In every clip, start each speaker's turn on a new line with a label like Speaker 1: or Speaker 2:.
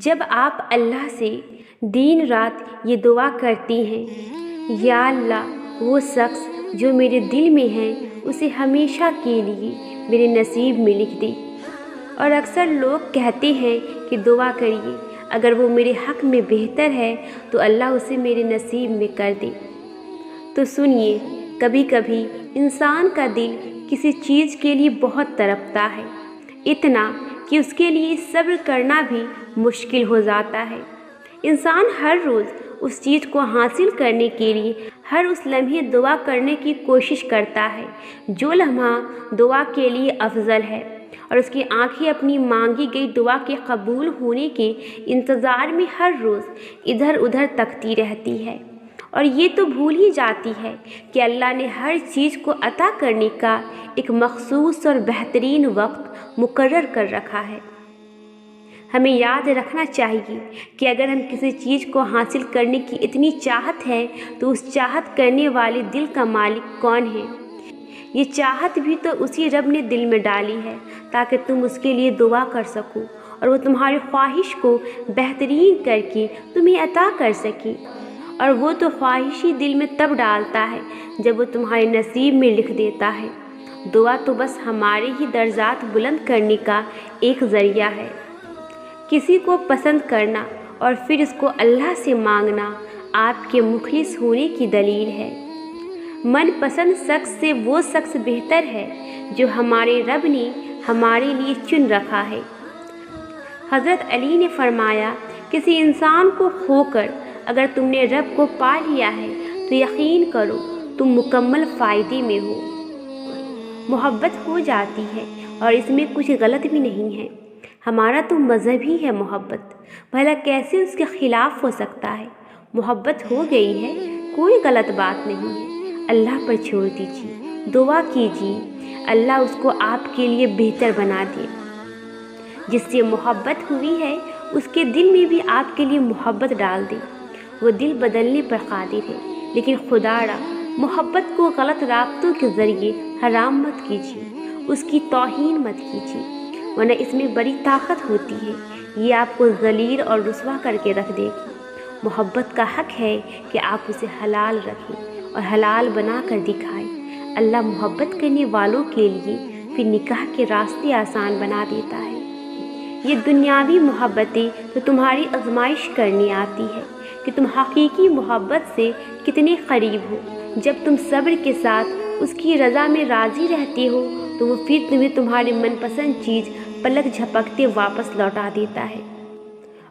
Speaker 1: جب آپ اللہ سے دن رات یہ دعا کرتی ہیں، یا اللہ وہ شخص جو میرے دل میں ہے اسے ہمیشہ کے لیے میرے نصیب میں لکھ دے۔ اور اکثر لوگ کہتے ہیں کہ دعا کریے، اگر وہ میرے حق میں بہتر ہے تو اللہ اسے میرے نصیب میں کر دے۔ تو سنیے، کبھی کبھی انسان کا دل کسی چیز کے لیے بہت تڑپتا ہے، اتنا کہ اس کے لیے صبر کرنا بھی مشکل ہو جاتا ہے۔ انسان ہر روز اس چیز کو حاصل کرنے کے لیے ہر اس لمحے دعا کرنے کی کوشش کرتا ہے جو لمحہ دعا کے لیے افضل ہے، اور اس کی آنکھیں اپنی مانگی گئی دعا کے قبول ہونے کے انتظار میں ہر روز ادھر ادھر تکتی رہتی ہے، اور یہ تو بھول ہی جاتی ہے کہ اللہ نے ہر چیز کو عطا کرنے کا ایک مخصوص اور بہترین وقت مقرر کر رکھا ہے۔ ہمیں یاد رکھنا چاہیے کہ اگر ہم کسی چیز کو حاصل کرنے کی اتنی چاہت ہے تو اس چاہت کرنے والے دل کا مالک کون ہے؟ یہ چاہت بھی تو اسی رب نے دل میں ڈالی ہے تاکہ تم اس کے لیے دعا کر سکو، اور وہ تمہاری خواہش کو بہترین کر کے تمہیں عطا کر سکے۔ اور وہ تو خواہش ہی دل میں تب ڈالتا ہے جب وہ تمہارے نصیب میں لکھ دیتا ہے۔ دعا تو بس ہمارے ہی درجات بلند کرنے کا ایک ذریعہ ہے۔ کسی کو پسند کرنا اور پھر اس کو اللہ سے مانگنا آپ کے مخلص ہونے کی دلیل ہے۔ من پسند شخص سے وہ شخص بہتر ہے جو ہمارے رب نے ہمارے لیے چن رکھا ہے۔ حضرت علی نے فرمایا، کسی انسان کو کھو کر اگر تم نے رب کو پا لیا ہے تو یقین کرو تم مکمل فائدے میں ہو۔ محبت ہو جاتی ہے اور اس میں کچھ غلط بھی نہیں ہے، ہمارا تو مذہب ہی ہے محبت، بھلا کیسے اس کے خلاف ہو سکتا ہے؟ محبت ہو گئی ہے، کوئی غلط بات نہیں ہے، اللہ پر چھوڑ دیجیے، دعا کیجیے اللہ اس کو آپ کے لیے بہتر بنا دے۔ جس سے محبت ہوئی ہے اس کے دل میں بھی آپ کے لیے محبت ڈال دے، وہ دل بدلنے پر قادر ہے۔ لیکن خدا را محبت کو غلط رابطوں کے ذریعے حرام مت کیجیے، اس کی توہین مت کیجیے، ورنہ اس میں بڑی طاقت ہوتی ہے، یہ آپ کو ذلیل اور رسوا کر کے رکھ دے گی۔ محبت کا حق ہے کہ آپ اسے حلال رکھیں اور حلال بنا کر دکھائیں۔ اللہ محبت کرنے والوں کے لیے پھر نکاح کے راستے آسان بنا دیتا ہے۔ یہ دنیاوی محبتیں تو تمہاری آزمائش کرنے آتی ہے کہ تم حقیقی محبت سے کتنے قریب ہو۔ جب تم صبر کے ساتھ اس کی رضا میں راضی رہتے ہو تو وہ پھر تمہیں تمہاری من پسند چیز پلک جھپکتے واپس لوٹا دیتا ہے۔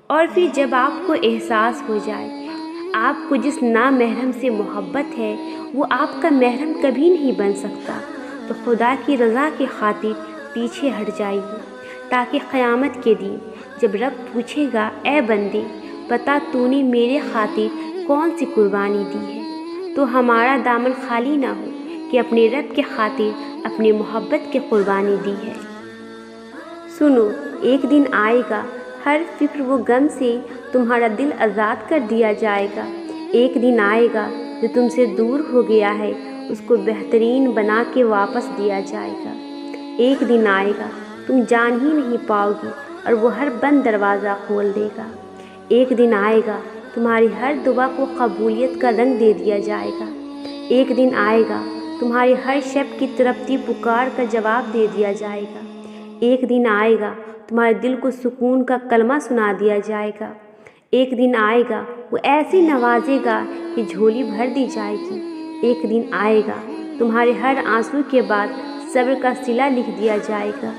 Speaker 1: اور پھر جب آپ کو احساس ہو جائے آپ کو جس نامحرم سے محبت ہے وہ آپ کا محرم کبھی نہیں بن سکتا، تو خدا کی رضا کی خاطر پیچھے ہٹ جائیے، تاکہ قیامت کے دن جب رب پوچھے گا، اے بندے بتا تو نے میرے خاطر کون سی قربانی دی ہے، تو ہمارا دامن خالی نہ ہو کہ اپنے رب کے خاطر اپنی محبت کی قربانی دی ہے۔ سنو، ایک دن آئے گا ہر فکر و غم سے تمہارا دل آزاد کر دیا جائے گا۔ ایک دن آئے گا جو تم سے دور ہو گیا ہے اس کو بہترین بنا کے واپس دیا جائے گا۔ ایک دن آئے گا تم جان ہی نہیں پاؤ گی اور وہ ہر بند دروازہ کھول دے گا۔ ایک دن آئے گا تمہاری ہر دعا کو قبولیت کا رنگ دے دیا جائے گا۔ ایک دن آئے گا تمہاری ہر شب کی تڑپتی پکار کا جواب دے دیا جائے گا۔ ایک دن آئے گا تمہارے دل کو سکون کا کلمہ سنا دیا جائے گا۔ ایک دن آئے گا وہ ایسے نوازے گا کہ جھولی بھر دی جائے گی۔ ایک دن آئے گا تمہارے ہر آنسو کے بعد صبر کا صلہ لکھ دیا جائے گا۔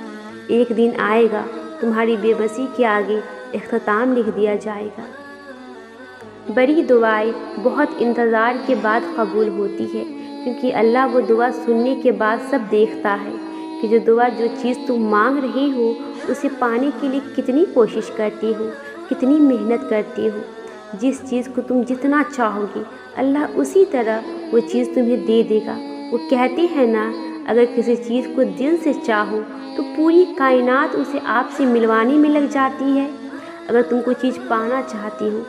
Speaker 1: ایک دن آئے گا تمہاری بے بسی کے آگے اختتام لکھ دیا جائے گا۔ بڑی دعائیں بہت انتظار کے بعد قبول ہوتی ہے، کیونکہ اللہ وہ دعا سننے کے بعد سب دیکھتا ہے کہ جو چیز تم مانگ رہے ہو اسے پانے کے لیے کتنی کوشش کرتے ہو، کتنی محنت کرتے ہو۔ جس چیز کو تم جتنا چاہو گے اللہ اسی طرح وہ چیز تمہیں دے دے گا۔ وہ کہتے ہیں نا، اگر کسی چیز کو دل سے چاہو تو پوری کائنات اسے آپ سے ملوانے میں لگ جاتی ہے۔ اگر تم کوئی چیز پانا چاہتی ہو،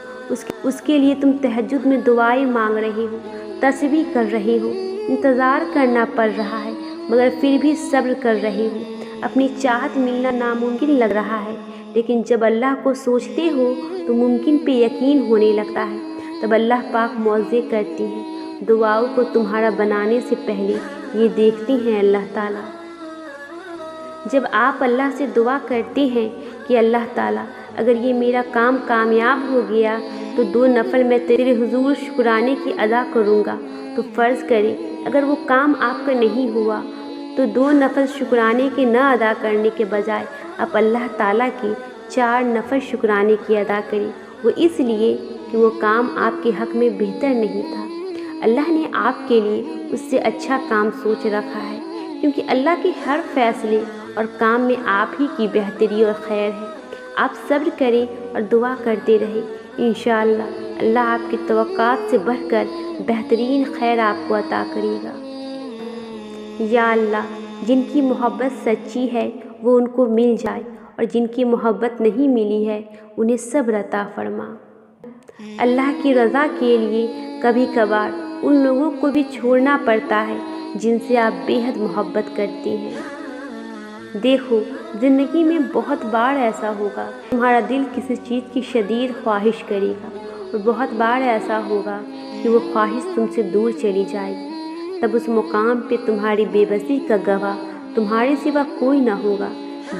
Speaker 1: اس کے لیے تم تہجد میں دعائیں مانگ رہے ہو، تسبیح کر رہے ہو، انتظار کرنا پڑ رہا ہے، مگر پھر بھی صبر کر رہے ہو، اپنی چاہت ملنا ناممکن لگ رہا ہے، लेकिन जब अल्लाह को सोचते हो तो मुमकिन पे यकीन होने लगता है। तब अल्लाह पाक मौज़े करती हैं। दुआओं को तुम्हारा बनाने से पहले ये देखती हैं अल्लाह ताला। जब आप अल्लाह से दुआ करते हैं कि अल्लाह ताला अगर ये मेरा काम कामयाब हो गया तो 2 नफल मैं तेरे हुजूर शुक्राने की अदा करूँगा, तो फ़र्ज़ करें अगर वो काम आपका नहीं हुआ तो 2 नफल शुक्राने के न अदा करने के बजाय आप अल्लाह ताला की 4 नफल शुक्राने की अदा करें। वो इसलिए कि वो काम आपके हक़ में बेहतर नहीं था। अल्लाह ने आपके लिए उससे अच्छा काम सोच रखा है, क्योंकि अल्लाह के हर फ़ैसले और काम में आप ही की बेहतरी और खैर है। आप सब्र करें और दुआ करते रहें। इंशाअल्लाह अल्लाह आपकी तवक्कात से बढ़कर बेहतरीन खैर आपको अता करेगा। या अल्लाह, जिनकी मोहब्बत सच्ची है वो उनको मिल जाए, और जिनकी मोहब्बत नहीं मिली है उन्हें सब्र अता फरमा। अल्लाह की रज़ा के लिए कभी कभार उन लोगों को भी छोड़ना पड़ता है जिनसे आप बेहद मोहब्बत करते हैं। देखो, ज़िंदगी में बहुत बार ऐसा होगा तुम्हारा दिल किसी चीज़ की शदीद ख्वाहिश करेगा, और बहुत बार ऐसा होगा कि वो ख्वाहिश तुमसे दूर चली जाएगी। तब उस मुकाम पे तुम्हारी बेबसी का गवाह तुम्हारे सिवा कोई ना होगा।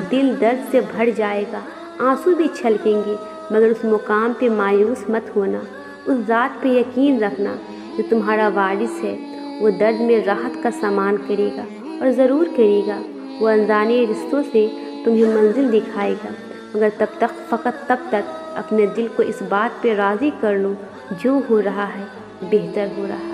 Speaker 1: दिल दर्द से भर जाएगा, आंसू भी छलकेंगे, मगर उस मुकाम पे मायूस मत होना। उस ज़ात पे यकीन रखना जो तुम्हारा वारिस है। वो दर्द में राहत का सामान करेगा, और ज़रूर करेगा। वो अनजाने रिश्तों से तुम्हें मंजिल दिखाएगा, मगर तब तक अपने दिल को इस बात पे राज़ी कर लो जो हो रहा है बेहतर हो रहा है।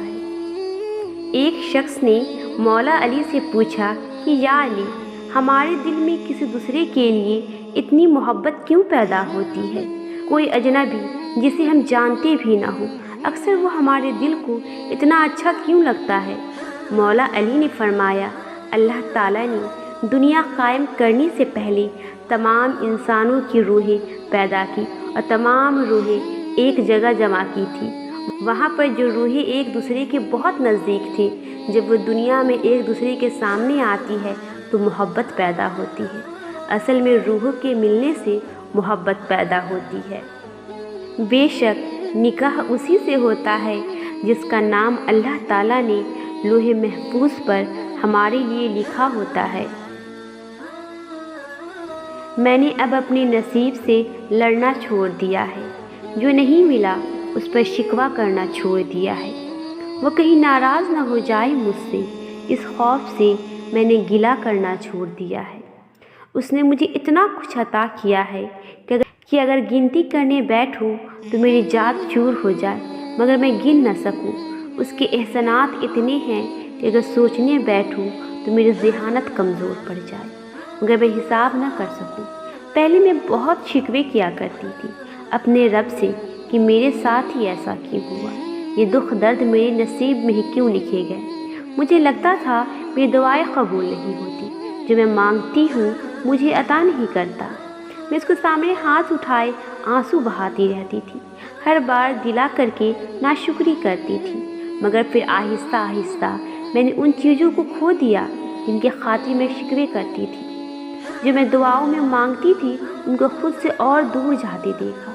Speaker 1: एक शख्स ने मौला अली से पूछा कि या अली, हमारे दिल में किसी दूसरे के लिए इतनी मोहब्बत क्यों पैदा होती है? कोई अजनबी जिसे हम जानते भी ना हो, अक्सर वो हमारे दिल को इतना अच्छा क्यों लगता है? मौला अली ने फरमाया, अल्लाह ताला ने दुनिया कायम करने से पहले तमाम इंसानों की रूहें पैदा की, और तमाम रूहें एक जगह जमा की थी। वहाँ पर जो रूहें एक दूसरे के बहुत नज़दीक थी, जब वो दुनिया में एक दूसरे के सामने आती है तो मोहब्बत पैदा होती है। असल में रूहों के मिलने से मोहब्बत पैदा होती है। बेशक निकाह उसी से होता है जिसका नाम अल्लाह ताला ने लोहे महफूज पर हमारे लिए लिखा होता है। मैंने अब अपने नसीब से लड़ना छोड़ दिया है। जो नहीं मिला उस पर शिकवा करना छोड़ दिया है। वो कहीं नाराज़ ना हो जाए मुझसे, इस खौफ से मैंने गिला करना छोड़ दिया है। उसने मुझे इतना कुछ अता किया है कि अगर गिनती करने बैठूं तो मेरी जात चूर हो जाए, मगर मैं गिन न सकूं। उसके एहसानात इतने हैं कि अगर सोचने बैठूं तो मेरी ज़हानत कमज़ोर पड़ जाए, मगर मैं हिसाब न कर सकूं। पहले मैं बहुत शिकवे किया करती थी अपने रब से कि मेरे साथ ही ऐसा क्यों हुआ, ये दुख दर्द मेरे नसीब में ही क्यों लिखे गए। मुझे लगता था मेरी दुआएं कबूल नहीं होती, जो मैं मांगती हूँ मुझे अता नहीं करता। मैं उसके सामने हाथ उठाए आंसू बहाती रहती थी, हर बार गिला करके नाशुक्री करती थी, मगर फिर आहिस्ता आहिस्ता मैंने उन चीज़ों को खो दिया जिनके खातिर मैं शिकवे करती थी। जो मैं दुआओं में मांगती थी उनको खुद से और दूर जाते देखा,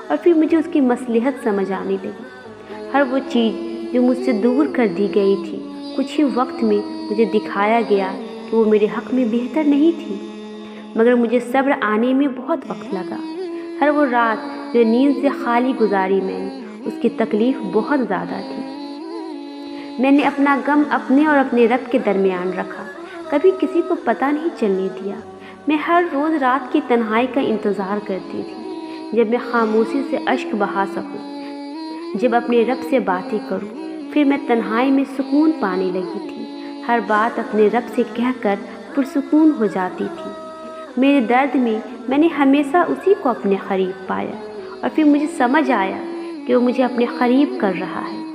Speaker 1: और फिर मुझे उसकी मसलहत समझ आने लगी। हर वो चीज़ जो मुझसे दूर कर दी गई थी, कुछ ही वक्त में मुझे दिखाया गया कि वो मेरे हक़ में बेहतर नहीं थी, मगर मुझे सब्र आने में बहुत वक्त लगा। हर वो रात जो नींद से खाली गुजारी मैंने, उसकी तकलीफ़ बहुत ज़्यादा थी। मैंने अपना गम अपने और अपने रब के दरमियान रखा, कभी किसी को पता नहीं चलने दिया। मैं हर रोज़ रात की तन्हाई का इंतज़ार करती थी, जब मैं खामोशी से अश्क बहा सकूं, जब अपने रब से बातें करूं। फिर मैं तन्हाई में सुकून पाने लगी थी, हर बात अपने रब से कहकर पुरसुकून हो जाती थी। मेरे दर्द में मैंने हमेशा उसी को अपने करीब पाया, और फिर मुझे समझ आया कि वो मुझे अपने करीब कर रहा है।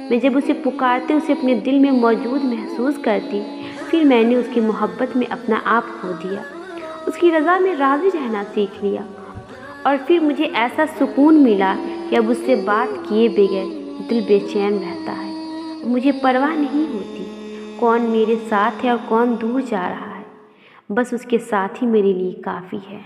Speaker 1: मैं जब उसे पुकारते उसे अपने दिल में मौजूद महसूस करती, फिर मैंने उसकी मोहब्बत में अपना आप खो दिया, उसकी रज़ा में राज़ी रहना सीख लिया, और फिर मुझे ऐसा सुकून मिला कि अब उससे बात किए बगैर दिल बेचैन रहता है। मुझे परवाह नहीं होती कौन मेरे साथ है और कौन दूर जा रहा है, बस उसके साथ ही मेरे लिए काफ़ी है।